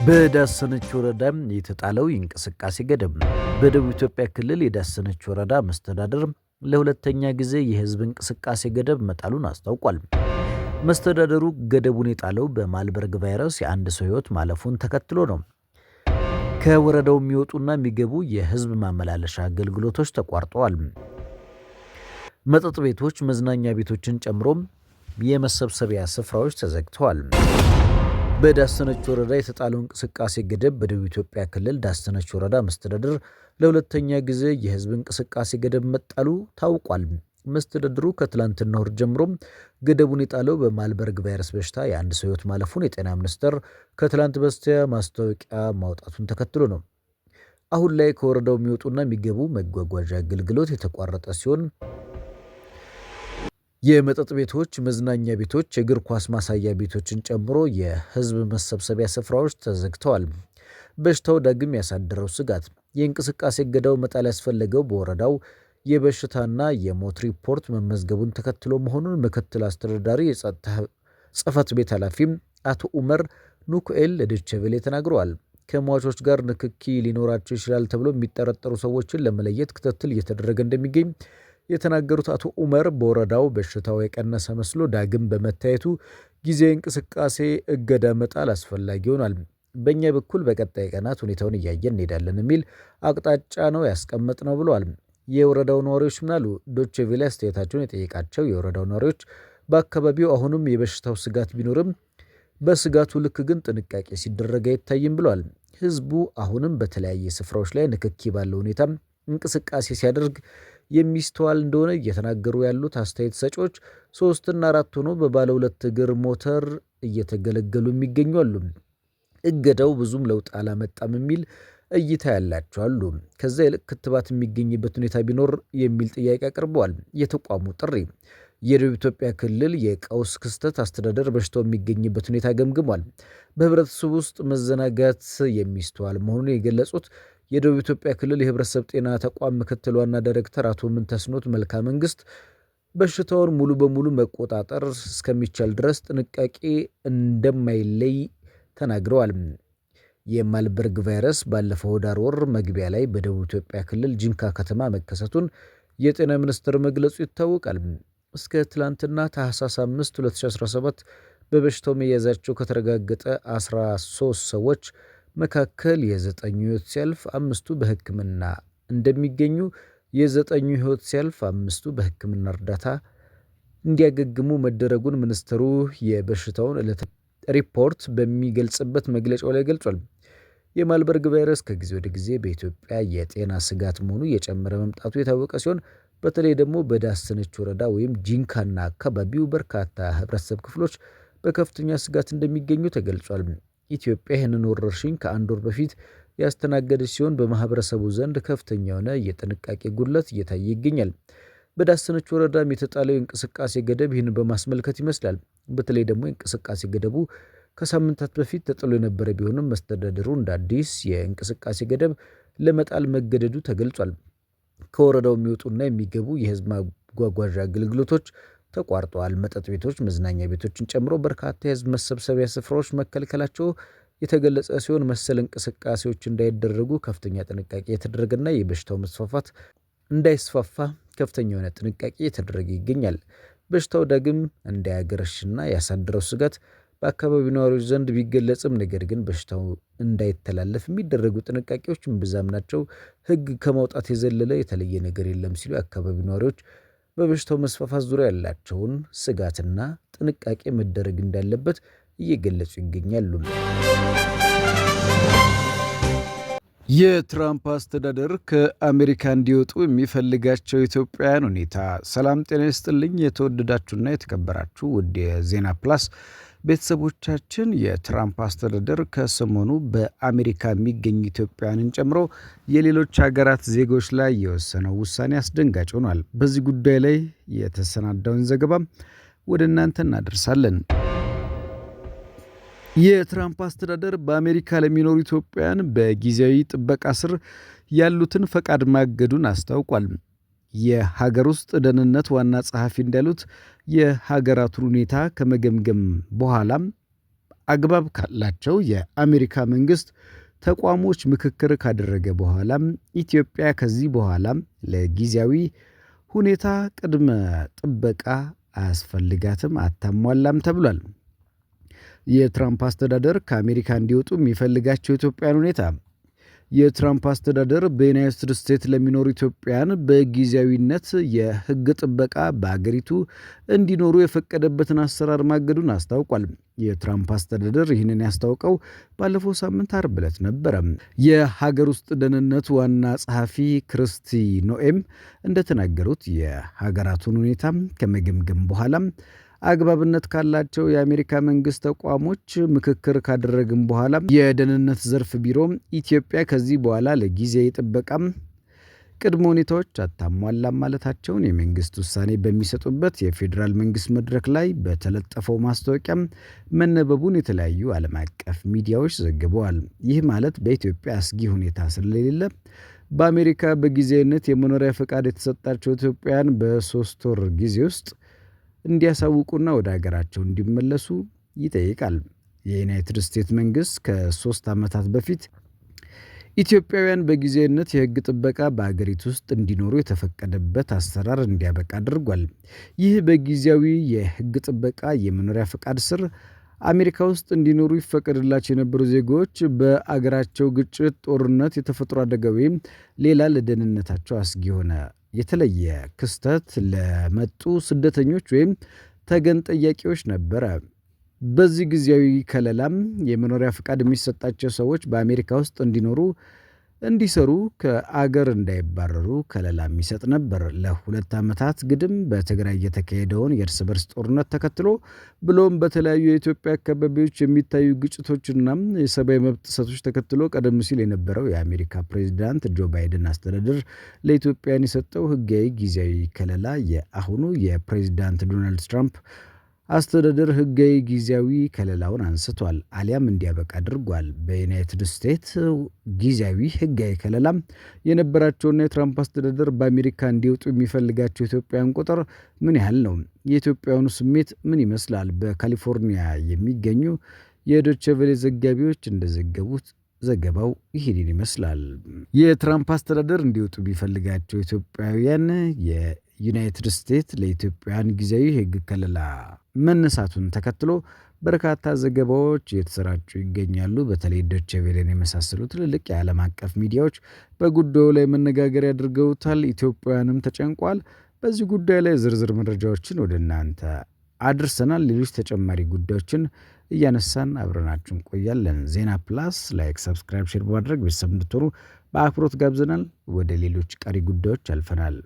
በዳሰነች ወረዳ የተጣለው የእንቅስቃሴ ገደብ። በደቡብ ኢትዮጵያ ክልል የዳሰነች ወረዳ መስተዳድር ለሁለተኛ ጊዜ የህዝብ እንቅስቃሴ ገደብ መጣሉን አስታውቋል። መስተዳድሩ ገደቡን የጣለው በማልበርግ ቫይረስ የአንድ ሰው ህይወት ማለፉን ተከትሎ ነው። ከወረዳው የሚወጡና የሚገቡ የህዝብ ማመላለሻ አገልግሎቶች ተቋርጠዋል። መጠጥ ቤቶች፣ መዝናኛ ቤቶችን ጨምሮ የመሰብሰቢያ ስፍራዎች ተዘግተዋል። በዳሰነች ወረዳ የተጣለው እንቅስቃሴ ገደብ በደቡብ ኢትዮጵያ ክልል ዳሰነች ወረዳ መስተዳድር ለሁለተኛ ጊዜ የህዝብ እንቅስቃሴ ገደብ መጣሉ ታውቋል። መስተዳድሩ ከትላንትና እሁድ ጀምሮ ገደቡን የጣለው በማልበርግ ቫይረስ በሽታ የአንድ ሰው ህይወት ማለፉን የጤና ሚኒስቴር ከትላንት በስቲያ ማስታወቂያ ማውጣቱን ተከትሎ ነው። አሁን ላይ ከወረዳው የሚወጡና የሚገቡ መጓጓዣ አገልግሎት የተቋረጠ ሲሆን የመጠጥ ቤቶች፣ መዝናኛ ቤቶች፣ የእግር ኳስ ማሳያ ቤቶችን ጨምሮ የህዝብ መሰብሰቢያ ስፍራዎች ተዘግተዋል። በሽታው ዳግም ያሳደረው ስጋት የእንቅስቃሴ እገዳው መጣል ያስፈለገው በወረዳው የበሽታና የሞት ሪፖርት መመዝገቡን ተከትሎ መሆኑን ምክትል አስተዳዳሪ የጸጥታ ጽሕፈት ቤት ኃላፊም አቶ ኡመር ኑኩኤል ለዶይቼ ቬለ ተናግረዋል። ከሟቾች ጋር ንክኪ ሊኖራቸው ይችላል ተብሎ የሚጠረጠሩ ሰዎችን ለመለየት ክትትል እየተደረገ እንደሚገኝ የተናገሩት አቶ ኡመር በወረዳው በሽታው የቀነሰ መስሎ ዳግም በመታየቱ ጊዜ እንቅስቃሴ እገዳ መጣል አስፈላጊ ሆኗል። በእኛ በኩል በቀጣይ ቀናት ሁኔታውን እያየን እንሄዳለን የሚል አቅጣጫ ነው ያስቀመጥነው ብለዋል። የወረዳው ነዋሪዎች ምናሉ? ዶይቼ ቬለ አስተያየታቸውን የጠየቃቸው የወረዳው ነዋሪዎች በአካባቢው አሁንም የበሽታው ስጋት ቢኖርም በስጋቱ ልክ ግን ጥንቃቄ ሲደረግ አይታይም ብለዋል። ህዝቡ አሁንም በተለያየ ስፍራዎች ላይ ንክኪ ባለው ሁኔታ እንቅስቃሴ ሲያደርግ የሚስተዋል እንደሆነ እየተናገሩ ያሉት አስተያየት ሰጪዎች 3 እና 4 ሆኖ በባለ 2 እግር ሞተር እየተገለገሉ የሚገኙ አሉ። እገዳው ብዙም ለውጥ አላመጣም የሚል እይታ ያላቸው አሉ። ከዛ ይልቅ ክትባት የሚገኝበት ሁኔታ ቢኖር የሚል ጥያቄ አቅርበዋል። የተቋሙ ጥሪ የደቡብ ኢትዮጵያ ክልል የቀውስ ክስተት አስተዳደር በሽታው የሚገኝበት ሁኔታ ገምግሟል። በህብረተሰቡ ውስጥ መዘናጋት የሚስተዋል መሆኑን የገለጹት የደቡብ ኢትዮጵያ ክልል የህብረተሰብ ጤና ተቋም ምክትል ዋና ዳይሬክተር አቶ ምንተስኖት መልካ መንግስት በሽታውን ሙሉ በሙሉ መቆጣጠር እስከሚቻል ድረስ ጥንቃቄ እንደማይለይ ተናግረዋል። የማልበርግ ቫይረስ ባለፈው ኅዳር ወር መግቢያ ላይ በደቡብ ኢትዮጵያ ክልል ጂንካ ከተማ መከሰቱን የጤና ሚኒስቴር መግለጹ ይታወቃል። እስከ ትላንትና ታህሳስ 5 2017 በበሽታው መያዛቸው ከተረጋገጠ 13 ሰዎች መካከል የ9 ህይወት ሲያልፍ 5ቱ በሕክምና እንደሚገኙ፣ የ9 ህይወት ሲያልፍ 5ቱ በሕክምና እርዳታ እንዲያገግሙ መደረጉን ሚኒስቴሩ የበሽታውን ዕለታዊ ሪፖርት በሚገልጽበት መግለጫው ላይ ገልጿል። የማልበርግ ቫይረስ ከጊዜ ወደ ጊዜ በኢትዮጵያ የጤና ስጋት መሆኑ እየጨመረ መምጣቱ የታወቀ ሲሆን በተለይ ደግሞ በዳሰነች ወረዳ ወይም ጂንካና አካባቢው በርካታ ህብረተሰብ ክፍሎች በከፍተኛ ስጋት እንደሚገኙ ተገልጿል። ኢትዮጵያ ይህንን ወረርሽኝ ከአንድ ወር በፊት ያስተናገደች ሲሆን በማህበረሰቡ ዘንድ ከፍተኛ የሆነ የጥንቃቄ ጉድለት እየታየ ይገኛል። በዳሰነች ወረዳም የተጣለው የእንቅስቃሴ ገደብ ይህን በማስመልከት ይመስላል። በተለይ ደግሞ የእንቅስቃሴ ገደቡ ከሳምንታት በፊት ተጥሎ የነበረ ቢሆንም መስተዳድሩ እንደ አዲስ የእንቅስቃሴ ገደብ ለመጣል መገደዱ ተገልጿል። ከወረዳው የሚወጡና የሚገቡ የህዝብ ማጓጓዣ አገልግሎቶች ተቋርጠዋል። መጠጥ ቤቶች፣ መዝናኛ ቤቶችን ጨምሮ በርካታ የህዝብ መሰብሰቢያ ስፍራዎች መከልከላቸው የተገለጸ ሲሆን መሰል እንቅስቃሴዎች እንዳይደረጉ ከፍተኛ ጥንቃቄ የተደረገና የበሽታው መስፋፋት እንዳይስፋፋ ከፍተኛ የሆነ ጥንቃቄ የተደረገ ይገኛል። በሽታው ዳግም እንዳያገረሽና ያሳደረው ስጋት በአካባቢው ነዋሪዎች ዘንድ ቢገለጽም ነገር ግን በሽታው እንዳይተላለፍ የሚደረጉ ጥንቃቄዎች እምብዛም ናቸው። ህግ ከማውጣት የዘለለ የተለየ ነገር የለም ሲሉ የአካባቢው ነዋሪዎች በበሽታው መስፋፋት ዙሪያ ያላቸውን ስጋትና ጥንቃቄ መደረግ እንዳለበት እየገለጹ ይገኛሉ። የትራምፕ አስተዳደር ከአሜሪካ እንዲወጡ የሚፈልጋቸው ኢትዮጵያውያን ሁኔታ። ሰላም ጤና ይስጥልኝ የተወደዳችሁና የተከበራችሁ ውድ የዜና ፕላስ ቤተሰቦቻችን፣ የትራምፕ አስተዳደር ከሰሞኑ በአሜሪካ የሚገኙ ኢትዮጵያውያንን ጨምሮ የሌሎች ሀገራት ዜጎች ላይ የወሰነው ውሳኔ አስደንጋጭ ሆኗል። በዚህ ጉዳይ ላይ የተሰናዳውን ዘገባም ወደ እናንተ እናደርሳለን። የትራምፕ አስተዳደር በአሜሪካ ለሚኖሩ ኢትዮጵያውያን በጊዜያዊ ጥበቃ ስር ያሉትን ፈቃድ ማገዱን አስታውቋል። የሀገር ውስጥ ደህንነት ዋና ጸሐፊ እንዳሉት የሀገራቱን ሁኔታ ከመገምገም በኋላም አግባብ ካላቸው የአሜሪካ መንግስት ተቋሞች ምክክር ካደረገ በኋላም ኢትዮጵያ ከዚህ በኋላ ለጊዜያዊ ሁኔታ ቅድመ ጥበቃ አያስፈልጋትም፣ አታሟላም ተብሏል። የትራምፕ አስተዳደር ከአሜሪካ እንዲወጡ የሚፈልጋቸው ኢትዮጵያን ሁኔታ የትራምፕ አስተዳደር በዩናይትድ ስቴትስ ለሚኖሩ ኢትዮጵያን በጊዜያዊነት የሕግ ጥበቃ በአገሪቱ እንዲኖሩ የፈቀደበትን አሰራር ማገዱን አስታውቋል። የትራምፕ አስተዳደር ይህንን ያስታውቀው ባለፈው ሳምንት አርብ ዕለት ነበረ። የሀገር ውስጥ ደህንነት ዋና ጸሐፊ ክርስቲ ኖኤም እንደተናገሩት የሀገራቱን ሁኔታ ከመገምገም በኋላ አግባብነት ካላቸው የአሜሪካ መንግስት ተቋሞች ምክክር ካደረግን በኋላ የደህንነት ዘርፍ ቢሮ ኢትዮጵያ ከዚህ በኋላ ለጊዜያዊ ጥበቃም ቅድመ ሁኔታዎች አታሟላም ማለታቸውን የመንግስት ውሳኔ በሚሰጡበት የፌዴራል መንግስት መድረክ ላይ በተለጠፈው ማስታወቂያ መነበቡን የተለያዩ ዓለም አቀፍ ሚዲያዎች ዘግበዋል። ይህ ማለት በኢትዮጵያ አስጊ ሁኔታ ስለሌለ በአሜሪካ በጊዜያዊነት የመኖሪያ ፈቃድ የተሰጣቸው ኢትዮጵያውያን በ3 ወር ጊዜ ውስጥ እንዲያሳውቁና ወደ ሀገራቸው እንዲመለሱ ይጠይቃል። የዩናይትድ ስቴትስ መንግስት ከ3 ዓመታት በፊት ኢትዮጵያውያን በጊዜያዊነት የሕግ ጥበቃ በአገሪቱ ውስጥ እንዲኖሩ የተፈቀደበት አሰራር እንዲያበቃ አድርጓል። ይህ በጊዜያዊ የሕግ ጥበቃ የመኖሪያ ፈቃድ ስር አሜሪካ ውስጥ እንዲኖሩ ይፈቀድላቸው የነበሩ ዜጎች በአገራቸው ግጭት፣ ጦርነት፣ የተፈጥሮ አደጋ ወይም ሌላ ለደህንነታቸው አስጊ የሆነ የተለየ ክስተት ለመጡ ስደተኞች ወይም ተገን ጠያቂዎች ነበረ። በዚህ ጊዜያዊ ከለላም የመኖሪያ ፈቃድ የሚሰጣቸው ሰዎች በአሜሪካ ውስጥ እንዲሰሩ ከአገር እንዳይባረሩ ከለላ የሚሰጥ ነበር። ለ2 ዓመታት ግድም በትግራይ የተካሄደውን የእርስ በርስ ጦርነት ተከትሎ ብሎም በተለያዩ የኢትዮጵያ አካባቢዎች የሚታዩ ግጭቶችና የሰብአዊ መብት ጥሰቶች ተከትሎ ቀደም ሲል የነበረው የአሜሪካ ፕሬዚዳንት ጆ ባይደን አስተዳደር ለኢትዮጵያን የሰጠው ሕጋዊ ጊዜያዊ ከለላ የአሁኑ የፕሬዚዳንት ዶናልድ ትራምፕ አስተዳደር ሕጋዊ ጊዜያዊ ከለላውን አንስቷል አሊያም እንዲያበቃ አድርጓል። በዩናይትድ ስቴትስ ጊዜያዊ ሕጋዊ ከለላም የነበራቸውና የትራምፕ አስተዳደር በአሜሪካ እንዲወጡ የሚፈልጋቸው ኢትዮጵያውያን ቁጥር ምን ያህል ነው? የኢትዮጵያውያኑ ስሜት ምን ይመስላል? በካሊፎርኒያ የሚገኙ የዶቼ ቬለ ዘጋቢዎች እንደዘገቡት ዘገባው ይህንን ይመስላል። የትራምፕ አስተዳደር እንዲወጡ ቢፈልጋቸው ኢትዮጵያውያን የዩናይትድ ስቴትስ ለኢትዮጵያውያን ጊዜያዊ ሕግ ከለላ መነሳቱን ተከትሎ በርካታ ዘገባዎች እየተሰራጩ ይገኛሉ። በተለይ ዶቼ ቬለን የመሳሰሉ ትልልቅ የዓለም አቀፍ ሚዲያዎች በጉዳዩ ላይ መነጋገሪያ አድርገውታል። ኢትዮጵያውያንም ተጨንቋል። በዚህ ጉዳይ ላይ ዝርዝር መረጃዎችን ወደ እናንተ አድርሰናል። ሌሎች ተጨማሪ ጉዳዮችን እያነሳን አብረናችሁ እንቆያለን። ዜና ፕላስ ላይክ፣ ሰብስክራይብ፣ ሼር በማድረግ ቤተሰብ እንድትሆኑ በአክብሮት ጋብዘናል። ወደ ሌሎች ቀሪ ጉዳዮች አልፈናል።